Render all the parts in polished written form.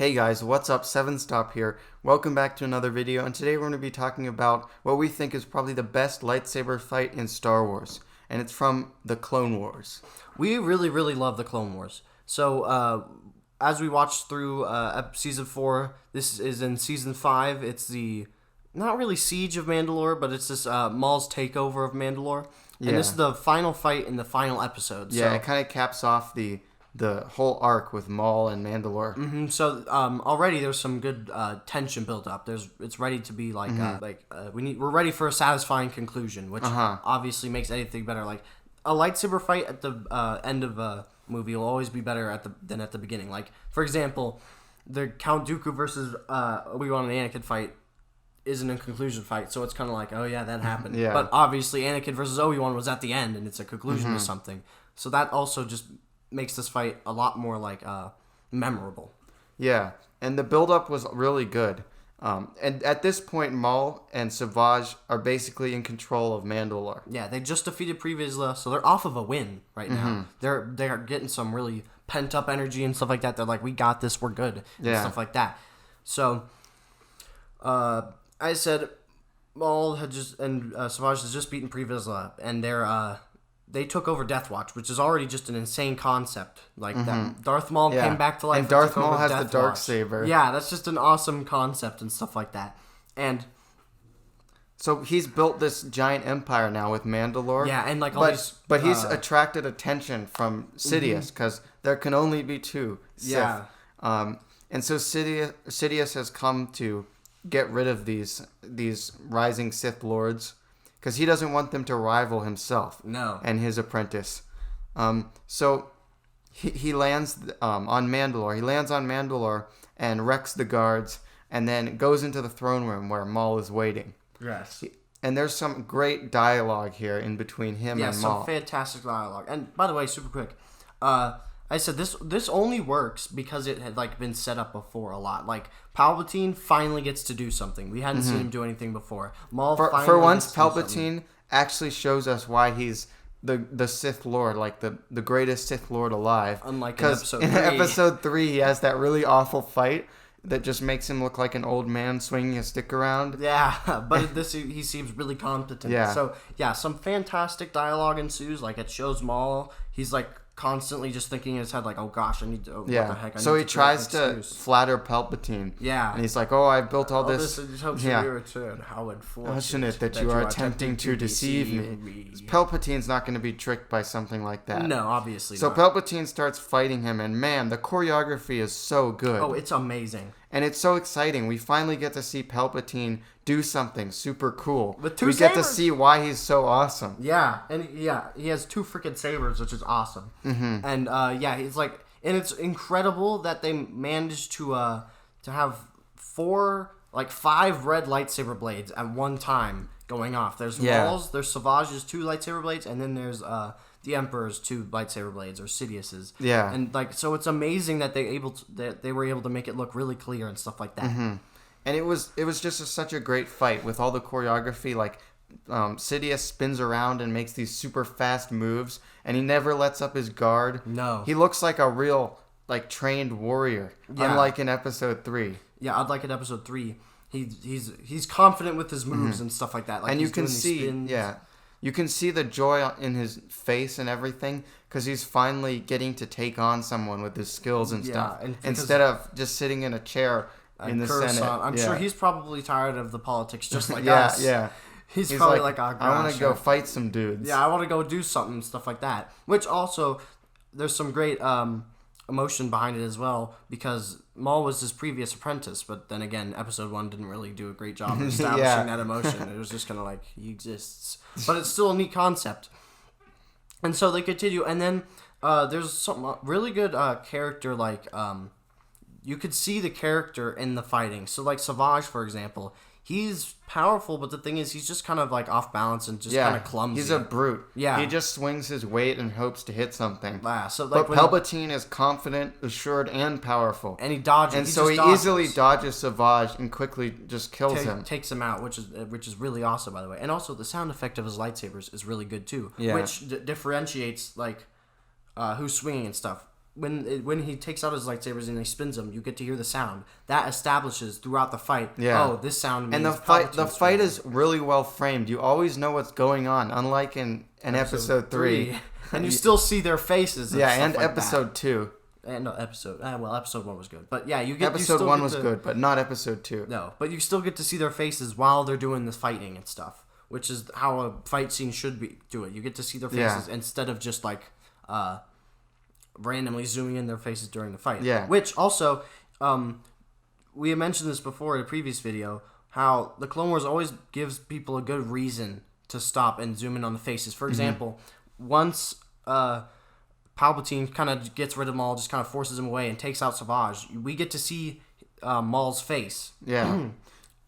Hey guys, what's up? 7stop here. Welcome back to another video, and today we're going to be talking about what we think is probably the best lightsaber fight in Star Wars, and it's from the Clone Wars. We really love the Clone Wars. So, as we watched through Season 4, this is in Season 5. It's the, not really Siege of Mandalore, but it's this Maul's takeover of Mandalore. And this is the final fight in the final episode. Yeah, it kind of caps off the whole arc with Maul and Mandalore. Mm-hmm. So already there's some good tension built up. It's ready to be like we're ready for a satisfying conclusion, which obviously makes anything better. Like a lightsaber fight at the end of a movie will always be better than at the beginning. Like for example, the Count Dooku versus Obi-Wan and Anakin fight isn't a conclusion fight, so it's kind of like, oh yeah, that happened. Yeah. But obviously Anakin versus Obi-Wan was at the end, and it's a conclusion to something. So that also just makes this fight a lot more like memorable. Yeah, and the build-up was really good. And at this point, Maul and Savage are basically in control of Mandalore. Yeah, they just defeated Pre Vizsla, so they're off of a win right now. They're getting some really pent-up energy and stuff like that. They're like, we got this, we're good, and stuff like that. So, I said Maul had just and Savage has just beaten Pre Vizsla, and they took over Death Watch, which is already just an insane concept. Like that Darth Maul came back to life. And Darth Maul has the Darksaber. Yeah, that's just an awesome concept and stuff like that. And so he's built this giant empire now with Mandalore. Yeah, and like all these... But he's attracted attention from Sidious, because there can only be two Sith. Yeah. And so Sidious has come to get rid of these rising Sith Lords, because he doesn't want them to rival himself. No. And his apprentice. So he lands on Mandalore. He lands on Mandalore and wrecks the guards, and then goes into the throne room where Maul is waiting. Yes. And there's some great dialogue here in between him and Maul. Yeah, some fantastic dialogue. And by the way, super quick, I said this only works because it had like been set up before a lot. Like Palpatine finally gets to do something. We hadn't seen him do anything before. Maul for once, Palpatine actually shows us why he's the Sith Lord, like the greatest Sith Lord alive. Unlike in Episode 3. In Episode 3, he has that really awful fight that just makes him look like an old man swinging a stick around. Yeah, but he seems really competent. Yeah. So yeah, some fantastic dialogue ensues. Like it shows Maul. He's like constantly just thinking in his head like, oh gosh, I need to... what the heck? So he tries to flatter Palpatine. Yeah. And he's like, oh, I built all this... Yeah. How unfortunate that you are attempting to deceive me. Palpatine's not going to be tricked by something like that. No, obviously so not. Palpatine starts fighting him, and man, the choreography is so good. Oh, it's amazing. And it's so exciting. We finally get to see Palpatine do something super cool. With two we sabers. Get to see why he's so awesome. Yeah, and he has two freaking sabers, which is awesome. And he's like, and it's incredible that they managed to have 5 red lightsaber blades at one time going off. There's Maul's, there's Savage's 2 lightsaber blades, and then there's the Emperor's 2 lightsaber blades, or Sidious's. Yeah. And like, so it's amazing that they were able to make it look really clear and stuff like that. And it was just such a great fight with all the choreography. Like Sidious spins around and makes these super fast moves, and he never lets up his guard. No. He looks like a real trained warrior, unlike in Episode 3. Yeah, unlike in Episode 3, he's confident with his moves and stuff like that. Like, and you can see, you can see the joy in his face and everything, because he's finally getting to take on someone with his skills and stuff, instead of just sitting in a chair in the Senate. I'm sure he's probably tired of the politics, just like us. Yeah. He's probably like, oh, gosh, I want to go fight some dudes. Yeah, I want to go do something, stuff like that. Which also, there's some great emotion behind it as well, because Maul was his previous apprentice, but then again, Episode 1 didn't really do a great job of establishing that emotion. It was just kind of like, he exists. But it's still a neat concept. And so they continue, and then there's some really good character, like, you could see the character in the fighting. So like Savage, for example, he's powerful, but the thing is, he's just kind of like off balance and just kind of clumsy. He's a brute. Yeah. He just swings his weight and hopes to hit something. Yeah, so like but Palpatine is confident, assured, and powerful. And he dodges. And so he easily dodges Savage and quickly just kills him. Takes him out, which is really awesome, by the way. And also, the sound effect of his lightsabers is really good, too. Yeah. Which differentiates, like, who's swinging and stuff. when he takes out his lightsabers and he spins them, you get to hear the sound that establishes throughout the fight. Yeah. Oh, this sound means and the fight is really well framed. You always know what's going on, unlike in episode 3. And you still see their faces. And episode 2. And no, episode 1 was good, but yeah, episode 1 was good, but not episode 2. No, but you still get to see their faces while they're doing this fighting and stuff, which is how a fight scene should do it. You get to see their faces instead of just like randomly zooming in their faces during the fight. Yeah. Which also, we had mentioned this before in a previous video, how the Clone Wars always gives people a good reason to stop and zoom in on the faces. For example, once Palpatine kind of gets rid of Maul, just kind of forces him away and takes out Savage, we get to see Maul's face. Yeah.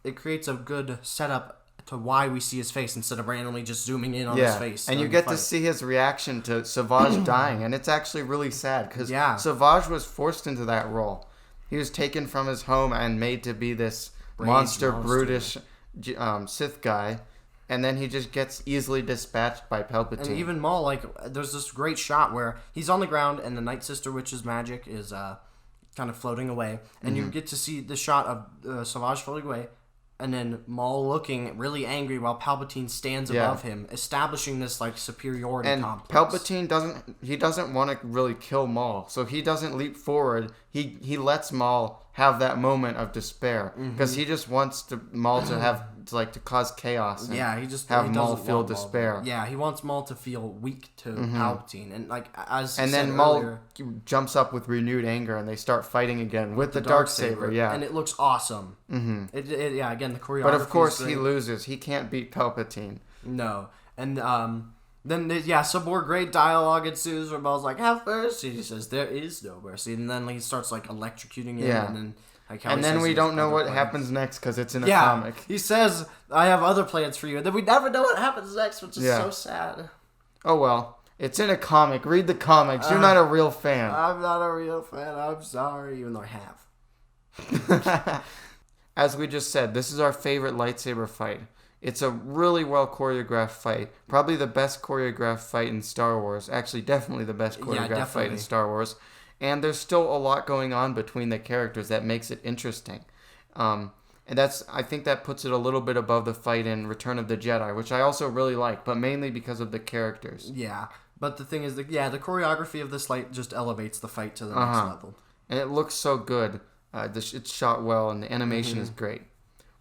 It creates a good setup to why we see his face instead of randomly just zooming in on his face. And you get to see his reaction to Savage dying, and it's actually really sad because Savage was forced into that role. He was taken from his home and made to be this monster, brutish Sith guy. And then he just gets easily dispatched by Palpatine. And even Maul, like, there's this great shot where he's on the ground and the Night Sister Witch's magic is kind of floating away. And you get to see the shot of Savage floating away. And then Maul looking really angry while Palpatine stands above him, establishing this, like, superiority complex. Palpatine doesn't want to really kill Maul. So he doesn't leap forward. He lets Maul have that moment of despair. Because he just wants Maul to have... to cause chaos. And have Maul feel despair. Yeah, he wants Maul to feel weak to Palpatine, and then Maul jumps up with renewed anger, and they start fighting again with the Darksaber. Yeah, and it looks awesome. Again, the choreography. But of course, he loses. He can't beat Palpatine. No, and then some more great dialogue ensues where Maul's like, "Have mercy." He says, "There is no mercy," and then he starts like electrocuting him, and then. And then we don't know what happens next because it's in a comic. He says, I have other plans for you. And then we never know what happens next, which is so sad. Oh, well. It's in a comic. Read the comics. You're not a real fan. I'm not a real fan. I'm sorry, even though I have. As we just said, this is our favorite lightsaber fight. It's a really well choreographed fight. Probably the best choreographed fight in Star Wars. Actually, definitely the best choreographed fight in Star Wars. And there's still a lot going on between the characters that makes it interesting. And I think that puts it a little bit above the fight in Return of the Jedi, which I also really like, but mainly because of the characters. Yeah, but the thing is, the choreography of this fight just elevates the fight to the next level. And it looks so good. It's shot well, and the animation is great.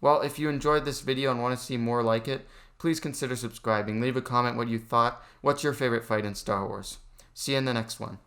Well, if you enjoyed this video and want to see more like it, please consider subscribing. Leave a comment what you thought. What's your favorite fight in Star Wars? See you in the next one.